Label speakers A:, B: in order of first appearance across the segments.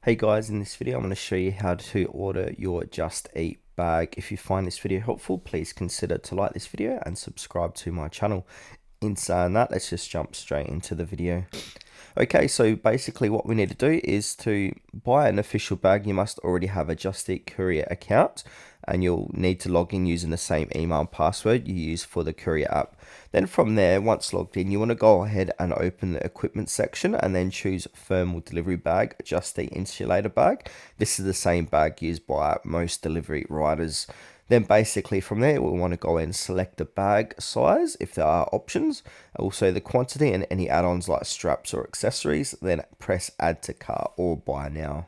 A: Hey guys, in this video I'm going to show you how to order your Just Eat bag. If you find this video helpful, please consider to like this video and subscribe to my channel. In saying that, let's just jump straight into the video. Okay, so basically what we need to do is to buy an official bag, you must already have a Just Eat courier account, and you'll need to log in using the same email and password you use for the courier app. Then from there, once logged in, you want to go ahead and open the equipment section and then choose thermal delivery bag, Just Eat insulator bag. This is the same bag used by most delivery riders. Then basically from there, we want to go and select the bag size if there are options, also the quantity and any add-ons like straps or accessories, then press add to cart or buy now.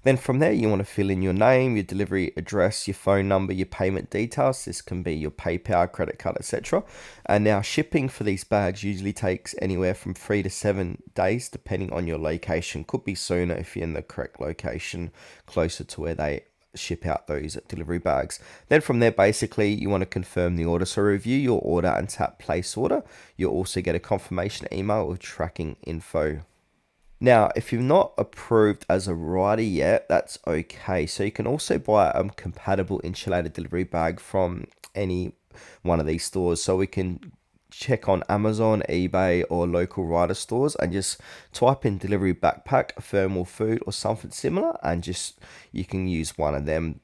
A: Then from there, you want to fill in your name, your delivery address, your phone number, your payment details. This can be your PayPal, credit card, etc. And now shipping for these bags usually takes anywhere from 3 to 7 days, depending on your location. Could be sooner if you're in the correct location, closer to where they ship out those delivery bags. Then from there, basically, you want to confirm the order. So review your order and tap place order. You'll also get a confirmation email with tracking info. Now, if you're not approved as a rider yet, that's okay. So you can also buy a compatible insulated delivery bag from any one of these stores. So we can check on Amazon, eBay, or local rider stores and just type in delivery backpack, thermal food, or something similar, and just you can use one of them